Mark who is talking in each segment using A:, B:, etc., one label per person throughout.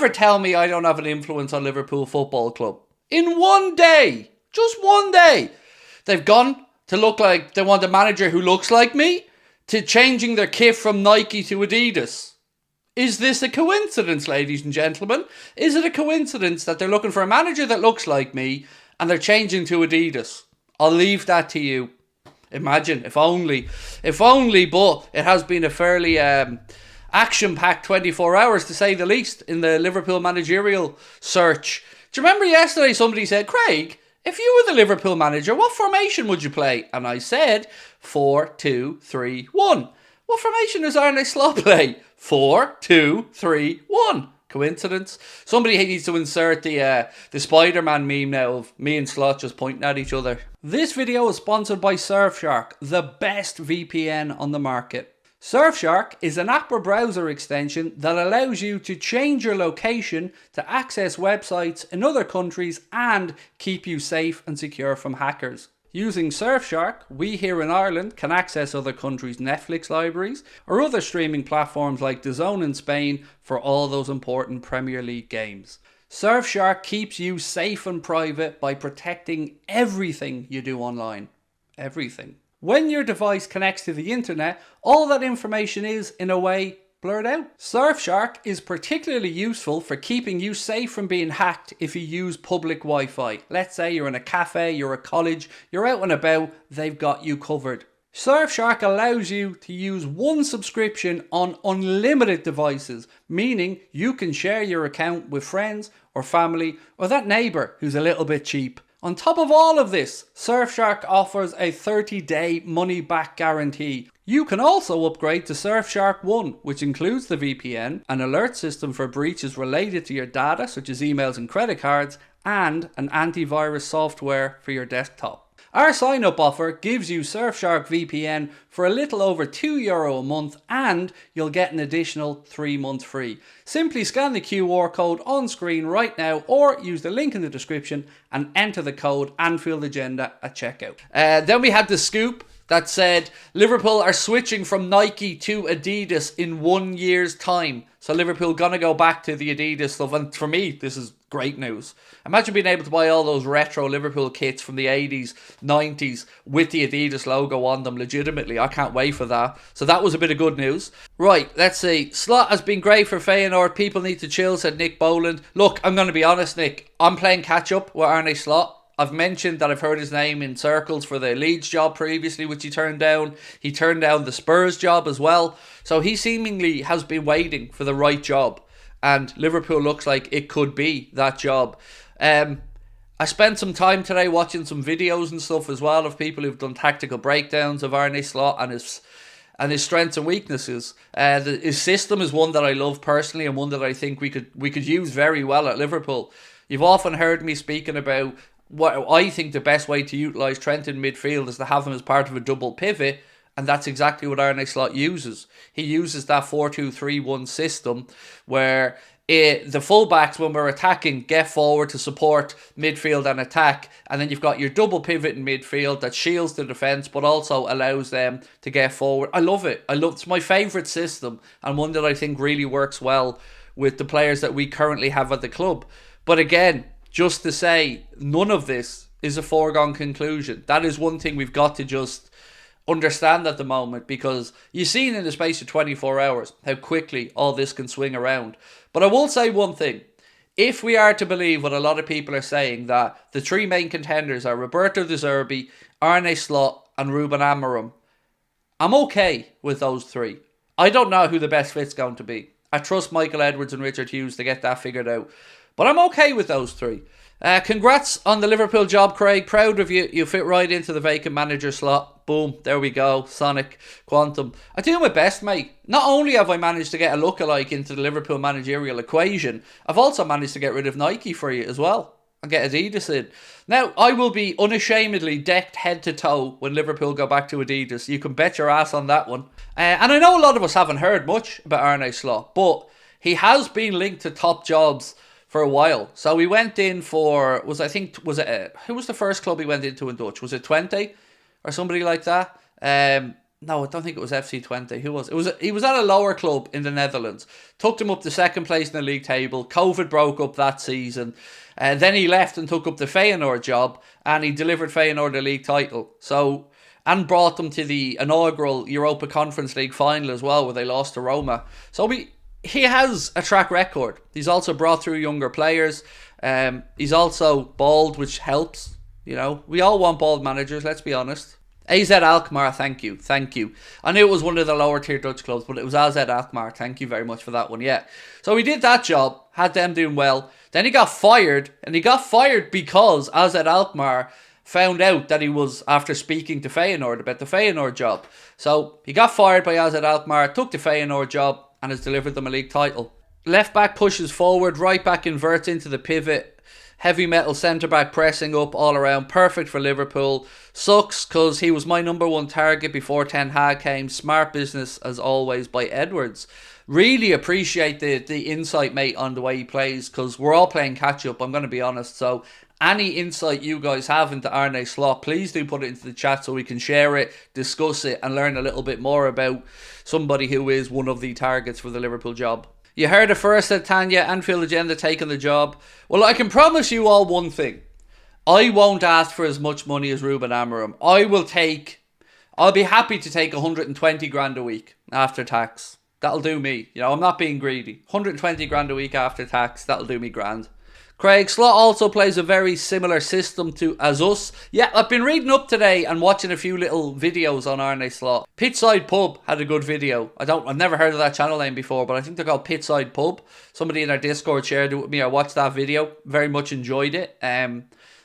A: never tell me I don't have an influence on Liverpool Football Club. In one day, just one day, they've gone to look like they want a manager who looks like me, to changing their kit from Nike to Adidas. Is this a coincidence, ladies and gentlemen? Is it a coincidence that they're looking for a manager that looks like me and they're changing to Adidas? I'll leave that to you. Imagine, if only, but it has been a fairly action-packed 24 hours, to say the least, in the Liverpool managerial search. Do you remember yesterday somebody said, Craig, if you were the Liverpool manager, what formation would you play? And I said, 4-2-3-1. What formation does Arne Slot play? 4-2-3-1. Coincidence? Somebody needs to insert the Spider-Man meme now of me and Slot just pointing at each other. This video is sponsored by Surfshark, the best VPN on the market. Surfshark is an app or browser extension that allows you to change your location to access websites in other countries and keep you safe and secure from hackers. Using Surfshark, we here in Ireland can access other countries' Netflix libraries or other streaming platforms like DAZN in Spain for all those important Premier League games. Surfshark keeps you safe and private by protecting everything you do online. Everything. When your device connects to the internet, all that information is, in a way, blurred out. Surfshark is particularly useful for keeping you safe from being hacked if you use public Wi-Fi. Let's say you're in a cafe, you're at college, you're out and about, they've got you covered. Surfshark allows you to use one subscription on unlimited devices, meaning you can share your account with friends or family or that neighbour who's a little bit cheap. On top of all of this, Surfshark offers a 30-day money-back guarantee. You can also upgrade to Surfshark One, which includes the VPN, an alert system for breaches related to your data, such as emails and credit cards, and an antivirus software for your desktop. Our sign-up offer gives you Surfshark VPN for a little over €2 a month, and you'll get an additional 3 months free. Simply scan the QR code on screen right now or use the link in the description and enter the code Anfield Agenda at checkout. Then we had the scoop that said Liverpool are switching from Nike to Adidas in 1 year's time. So Liverpool gonna go back to the Adidas stuff, and for me this is great news. Imagine being able to buy all those retro Liverpool kits from the 80s, 90s with the Adidas logo on them legitimately. I can't wait for that. So that was a bit of good news. Right, let's see. Slot has been great for Feyenoord. People need to chill, said Nick Boland. Look, I'm going to be honest, Nick. I'm playing catch up with Arne Slot. I've mentioned that I've heard his name in circles for the Leeds job previously, which he turned down. He turned down the Spurs job as well. So he seemingly has been waiting for the right job. And Liverpool looks like it could be that job. I spent some time today watching some videos and stuff as well of people who've done tactical breakdowns of Arne Slot and his strengths and weaknesses. His system is one that I love personally, and one that I think we could use very well at Liverpool. You've often heard me speaking about what I think the best way to utilise Trent in midfield is to have him as part of a double pivot. And that's exactly what Arne Slot uses. He uses that 4-2-3-1 system where the fullbacks, when we're attacking, get forward to support midfield and attack. And then you've got your double pivot in midfield that shields the defence but also allows them to get forward. I love it. It's my favourite system, and one that I think really works well with the players that we currently have at the club. But again, just to say, none of this is a foregone conclusion. That is one thing we've got to just understand at the moment, because you've seen in the space of 24 hours how quickly all this can swing around. But I will say one thing. If we are to believe what a lot of people are saying, that the three main contenders are Roberto De Zerbi, Arne Slot and Ruben Amorim, I'm okay with those three. I don't know who the best fit's going to be. I trust Michael Edwards and Richard Hughes to get that figured out. But I'm okay with those three. Congrats on the Liverpool job, Craig. Proud of you. You fit right into the vacant manager slot. Boom. There we go. Sonic. Quantum. I do my best, mate. Not only have I managed to get a lookalike into the Liverpool managerial equation, I've also managed to get rid of Nike for you as well. And get Adidas in. Now, I will be unashamedly decked head to toe when Liverpool go back to Adidas. You can bet your ass on that one. And I know a lot of us haven't heard much about Arne Slot, but he has been linked to top jobs for a while. So we went in for, who was the first club he went into in Dutch? Was it Twente or somebody like that? No, I don't think it was FC20. Who was it? He was at a lower club in the Netherlands. Took them up to second place in the league table. COVID broke up that season. Then he left and took up the Feyenoord job, and he delivered Feyenoord the league title. So, and brought them to the inaugural Europa Conference League final as well, where they lost to Roma. So he has a track record. He's also brought through younger players. He's also bald, which helps. You know, we all want bald managers, let's be honest. AZ Alkmaar, thank you. I knew it was one of the lower tier Dutch clubs, but it was AZ Alkmaar. Thank you very much for that one, yeah. So he did that job, had them doing well. Then he got fired, and he got fired because AZ Alkmaar found out that he was, after speaking to Feyenoord about the Feyenoord job. So he got fired by AZ Alkmaar, took the Feyenoord job, and has delivered them a league title. Left back pushes forward, right back inverts into the pivot. Heavy metal centre back pressing up all around. Perfect for Liverpool. Sucks because he was my number one target before Ten Hag came. Smart business as always by Edwards. Really appreciate the insight, mate, on the way he plays, because we're all playing catch up, I'm going to be honest. So any insight you guys have into Arne Slot, please do put it into the chat so we can share it, discuss it, and learn a little bit more about somebody who is one of the targets for the Liverpool job. You heard it first, said Tanya. Anfield Agenda taking the job. Well, I can promise you all one thing. I won't ask for as much money as Ruben Amorim. I'll be happy to take 120 grand a week after tax. That'll do me. You know, I'm not being greedy. 120 grand a week after tax, that'll do me grand. Craig Slot also plays a very similar system as us. Yeah, I've been reading up today and watching a few little videos on Arne Slot. Pitside Pub had a good video. I've never heard of that channel name before, but I think they're called Pitside Pub. Somebody in our Discord shared it with me. I watched that video. Very much enjoyed it.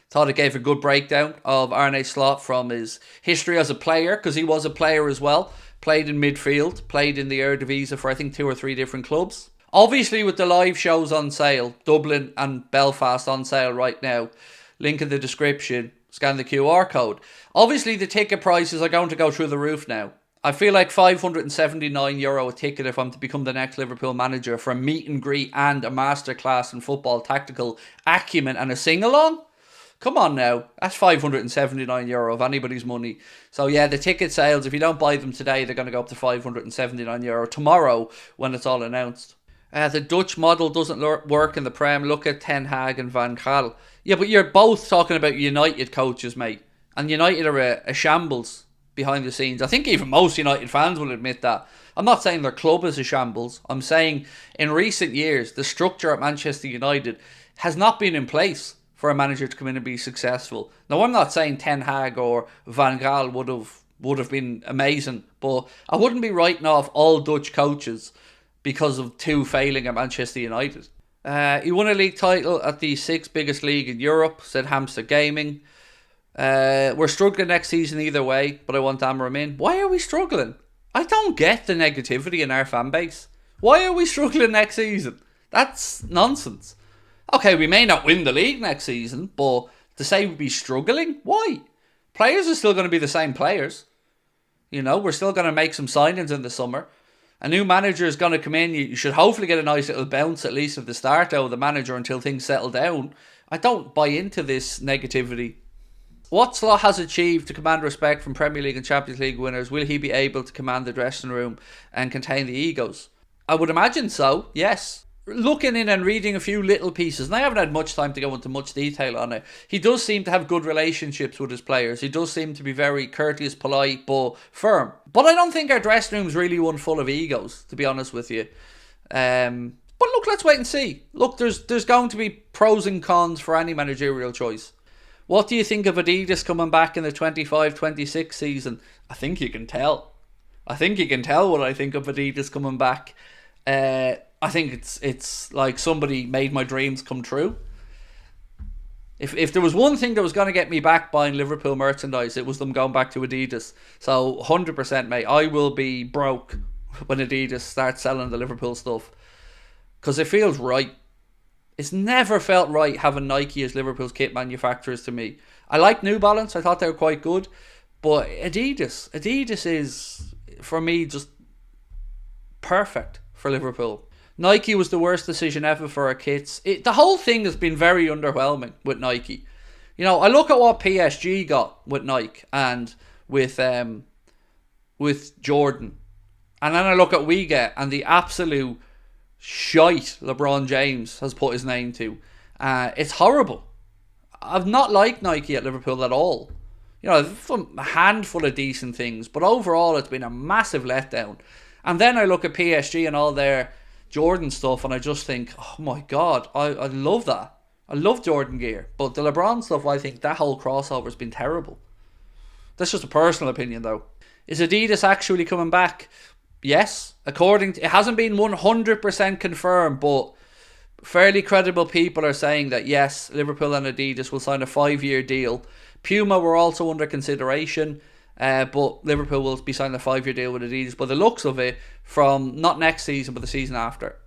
A: Thought it gave a good breakdown of Arne Slot from his history as a player, because he was a player as well. Played in midfield, played in the Eredivisie for I think 2 or 3 different clubs. Obviously, with the live shows on sale, Dublin and Belfast on sale right now, link in the description, scan the QR code. Obviously, the ticket prices are going to go through the roof now. I feel like €579 a ticket if I'm to become the next Liverpool manager for a meet and greet and a masterclass in football tactical acumen and a sing-along. Come on now, that's €579 of anybody's money. So yeah, the ticket sales, if you don't buy them today, they're going to go up to €579 tomorrow when it's all announced. The Dutch model doesn't work in the Prem. Look at Ten Hag and Van Gaal. Yeah, but you're both talking about United coaches, mate. And United are a shambles behind the scenes. I think even most United fans will admit that. I'm not saying their club is a shambles. I'm saying in recent years, the structure at Manchester United has not been in place for a manager to come in and be successful. Now, I'm not saying Ten Hag or Van Gaal would have been amazing, but I wouldn't be writing off all Dutch coaches because of 2 failing at Manchester United. He won a league title at the 6th biggest league in Europe, said Hamster Gaming. We're struggling next season either way, but I want Amorim in. Why are we struggling? I don't get the negativity in our fan base. Why are we struggling next season? That's nonsense. Okay, we may not win the league next season, but to say we'd be struggling? Why? Players are still going to be the same players. You know, we're still going to make some signings in the summer. A new manager is going to come in. You should hopefully get a nice little bounce at least at the start out of the manager until things settle down. I don't buy into this negativity. What Slot has achieved to command respect from Premier League and Champions League winners, will he be able to command the dressing room and contain the egos? I would imagine so, yes. Looking in and reading a few little pieces, and I haven't had much time to go into much detail on it, he does seem to have good relationships with his players. He does seem to be very courteous, polite, but firm. But I don't think our dressing room's really one full of egos, to be honest with you. But look, let's wait and see. Look, there's going to be pros and cons for any managerial choice. What do you think of Adidas coming back in the 25-26 season? I think you can tell. I think you can tell what I think of Adidas coming back. I think it's like somebody made my dreams come true. If there was one thing that was going to get me back buying Liverpool merchandise, it was them going back to Adidas. So 100%, mate, I will be broke when Adidas starts selling the Liverpool stuff, because it feels right. It's never felt right having Nike as Liverpool's kit manufacturers to me. I like New Balance. I thought they were quite good. But Adidas is, for me, just perfect for Liverpool. Nike was the worst decision ever for our kits. The whole thing has been very underwhelming with Nike. You know, I look at what PSG got with Nike and with with Jordan. And then I look at we get and the absolute shite LeBron James has put his name to. It's horrible. I've not liked Nike at Liverpool at all. You know, I've done a handful of decent things, but overall it's been a massive letdown. And then I look at PSG and all their Jordan stuff and I just think, oh my God, I love that. I love Jordan gear. But the LeBron stuff, I think that whole crossover has been terrible. That's just a personal opinion though. Is Adidas actually coming back? Yes. It hasn't been 100% confirmed, but fairly credible people are saying that yes, Liverpool and Adidas will sign a 5-year deal. Puma were also under consideration, but Liverpool will be signing a 5-year deal with Adidas. But the looks of it, from not next season, but the season after,